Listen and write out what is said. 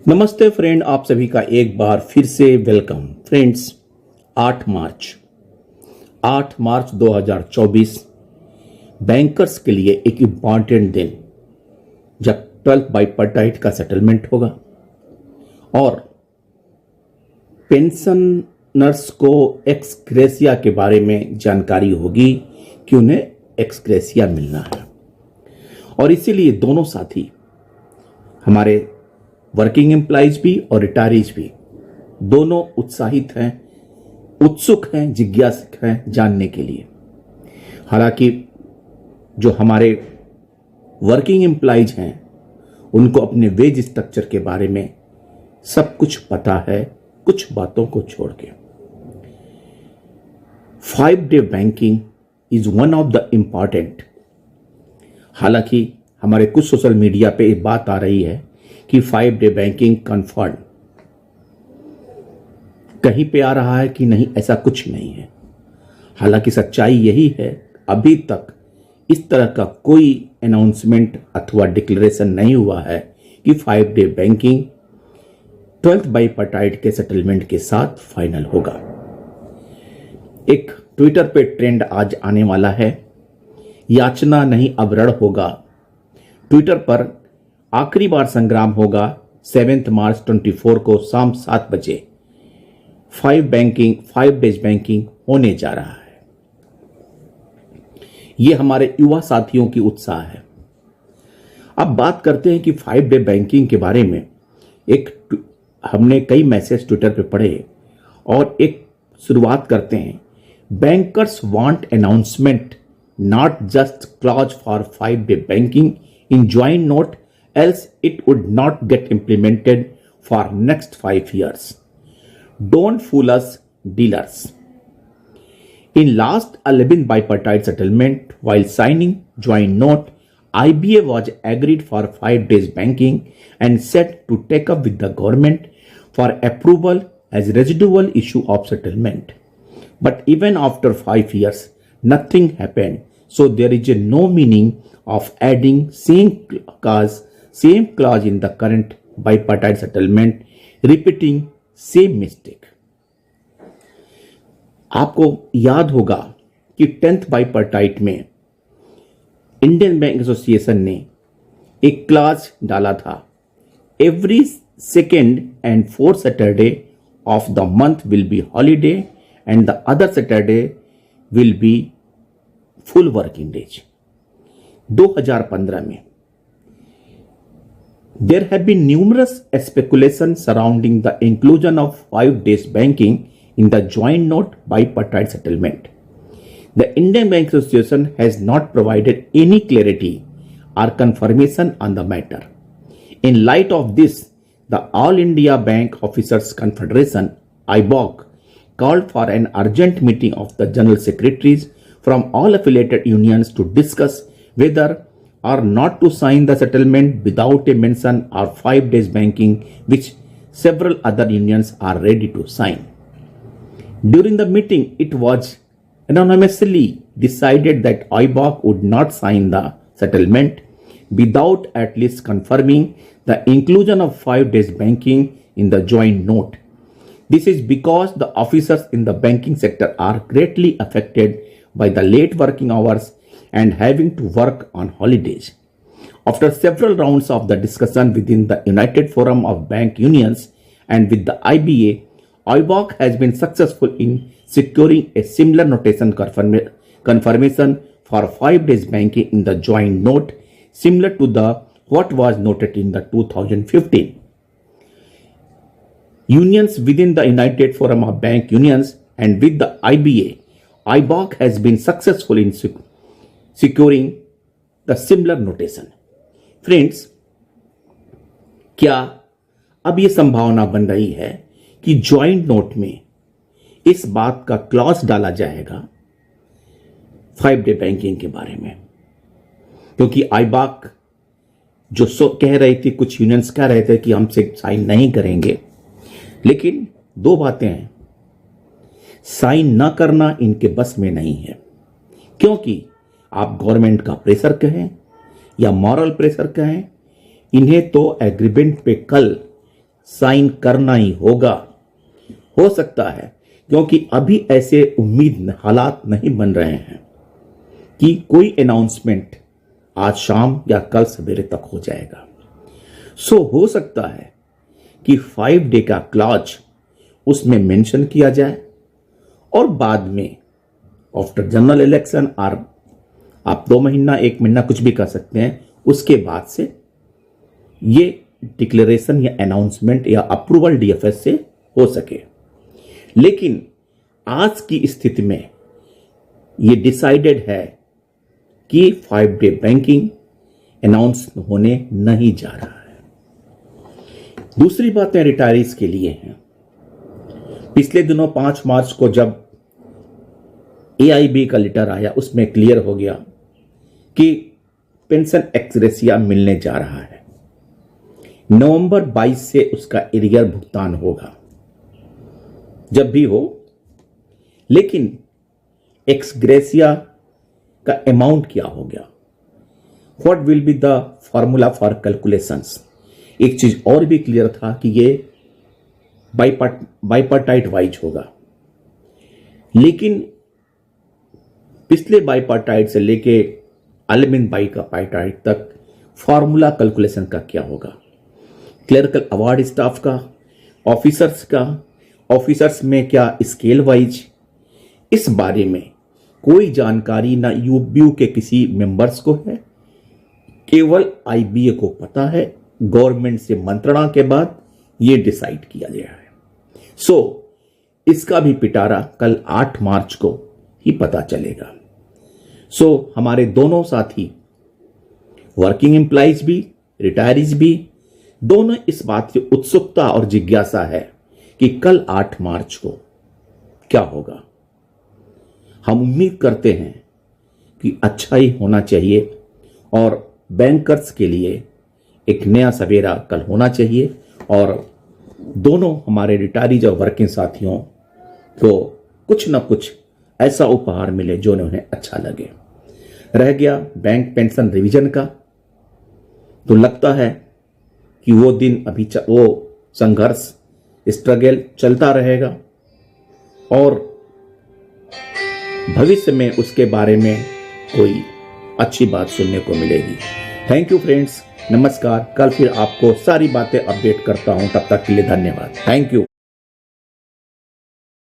नमस्ते फ्रेंड, आप सभी का एक बार फिर से वेलकम। फ्रेंड्स, 8 मार्च 2024 बैंकर्स के लिए एक इम्पॉर्टेंट दिन, जब 12th बाइपर्टाइट का सेटलमेंट होगा और पेंशनर्स को एक्स-ग्रेशिया के बारे में जानकारी होगी कि उन्हें एक्स-ग्रेशिया मिलना है। और इसीलिए दोनों साथी, हमारे वर्किंग एम्प्लॉइज भी और रिटायरीज भी, दोनों उत्साहित हैं, उत्सुक हैं, जिज्ञासुक हैं जानने के लिए। हालांकि जो हमारे वर्किंग एम्प्लॉइज हैं उनको अपने वेज स्ट्रक्चर के बारे में सब कुछ पता है, कुछ बातों को छोड़ के। 5-day banking is one of the important. हालांकि हमारे कुछ सोशल मीडिया पे एक बात आ रही है कि 5-day बैंकिंग कन्फर्म, कहीं पे आ रहा है कि नहीं, ऐसा कुछ नहीं है। हालांकि सच्चाई यही है, अभी तक इस तरह का कोई अनाउंसमेंट अथवा डिक्लेरेशन नहीं हुआ है कि 5-day बैंकिंग 12th बाइपर्टाइट के सेटलमेंट के साथ फाइनल होगा। एक ट्विटर पे ट्रेंड आज आने वाला है, याचना नहीं अब रण होगा। ट्विटर पर आखिरी बार संग्राम होगा 7 मार्च 24 को शाम 7 बजे 5 डेज बैंकिंग होने जा रहा है। यह हमारे युवा साथियों की उत्साह है। अब बात करते हैं कि 5-day बैंकिंग के बारे में। हमने कई मैसेज ट्विटर पे पढ़े और एक शुरुआत करते हैं। Bankers want announcement, not just clause for 5-day banking in joint note, else it would not get implemented for next 5 years. Don't fool us, dealers. In last 11 bipartite settlement, while signing joint note, IBA was agreed for 5 days banking and set to take up with the government for approval as residual issue of settlement. But even after 5 years, nothing happened. So there is no meaning of adding same clause in the current bipartite settlement, repeating same mistake. आपको याद होगा कि 10th bipartite में Indian bank association ने एक clause डाला था, every second and fourth Saturday of the month will be holiday and the other Saturday will be full working days. 2015 में there have been numerous speculations surrounding the inclusion of 5 days banking in the joint note bipartite settlement. The Indian Bank Association has not provided any clarity or confirmation on the matter. In light of this, the All India Bank Officers Confederation (IBOC) called for an urgent meeting of the General Secretaries from all affiliated unions to discuss whether or not to sign the settlement without a mention of 5 days banking, which several other unions are ready to sign. During the meeting, it was unanimously decided that IBOC would not sign the settlement without at least confirming the inclusion of 5 days banking in the joint note. This is because the officers in the banking sector are greatly affected by the late working hours and having to work on holidays. After several rounds of the discussion within the United Forum of Bank Unions and with the IBA, IBOC has been successful in securing a similar notation confirmation for 5 days banking in the joint note, similar to what was noted in the 2015. Unions within the United Forum of Bank Unions and with the IBA, IBOC has been successful in securing the similar notation. Friends, क्या अब यह संभावना बन रही है कि joint note में इस बात का क्लॉज डाला जाएगा 5-day बैंकिंग के बारे में? क्योंकि आईबॉक जो कह रही थी, कुछ यूनियंस कह रहे थे कि हमसे साइन नहीं करेंगे, लेकिन दो बातें हैं, साइन ना करना इनके बस में नहीं है। क्योंकि आप गवर्नमेंट का प्रेशर कहें या मॉरल प्रेशर कहें, इन्हें तो एग्रीमेंट पे कल साइन करना ही होगा। हो सकता है, क्योंकि अभी ऐसे हालात नहीं बन रहे हैं कि कोई अनाउंसमेंट आज शाम या कल सवेरे तक हो जाएगा। सो हो सकता है कि 5 डे का क्लॉज उसमें मेंशन किया जाए और बाद में आफ्टर जनरल इलेक्शन और आप 2 महीना 1 महीना कुछ भी कर सकते हैं, उसके बाद से ये डिक्लेरेशन या अनाउंसमेंट या अप्रूवल डीएफएस से हो सके। लेकिन आज की स्थिति में ये डिसाइडेड है कि 5 डे बैंकिंग अनाउंस होने नहीं जा रहा है। दूसरी बातें रिटायरीज के लिए हैं। पिछले दिनों 5 मार्च को जब एआईबी का लेटर आया, उसमें क्लियर हो गया कि पेंशन एक्स-ग्रेशिया मिलने जा रहा है। नवंबर 22 से उसका एरियर भुगतान होगा, जब भी हो। लेकिन एक्स-ग्रेशिया का अमाउंट क्या हो गया? What will be the formula for calculations? एक चीज और भी क्लियर था कि ये बाइपार्टाइट वाइज होगा। लेकिन पिछले बाइपार्टाइट से लेके अलमिन बाइपार्टाइट तक फॉर्मूला कैलकुलेशन का क्या होगा? क्लर्कल अवार्ड स्टाफ का, ऑफिसर्स का, ऑफिसर्स में क्या स्केल वाइज? इस बारे में कोई जानकारी ना यूबीयू के किसी मेंबर्स को है, केवल आईबीए को पता है। गवर्नमेंट से मंत्रणा के बाद यह डिसाइड किया गया है। सो इसका भी पिटारा कल 8 मार्च को ही पता चलेगा। सो हमारे दोनों साथी, वर्किंग एम्प्लॉइज भी, रिटायरीज भी, दोनों इस बात की उत्सुकता और जिज्ञासा है कि कल 8 मार्च को क्या होगा। हम उम्मीद करते हैं कि अच्छा ही होना चाहिए और बैंकर्स के लिए एक नया सवेरा कल होना चाहिए और दोनों हमारे रिटायरीज और वर्किंग साथियों को कुछ ना कुछ ऐसा उपहार मिले जो उन्हें अच्छा लगे। रह गया बैंक पेंशन रिवीजन का, तो लगता है कि वो दिन अभी वो संघर्ष, स्ट्रगल चलता रहेगा और भविष्य में उसके बारे में कोई अच्छी बात सुनने को मिलेगी। थैंक यू फ्रेंड्स, नमस्कार। कल फिर आपको सारी बातें अपडेट करता हूं, तब तक के लिए धन्यवाद। Thank you.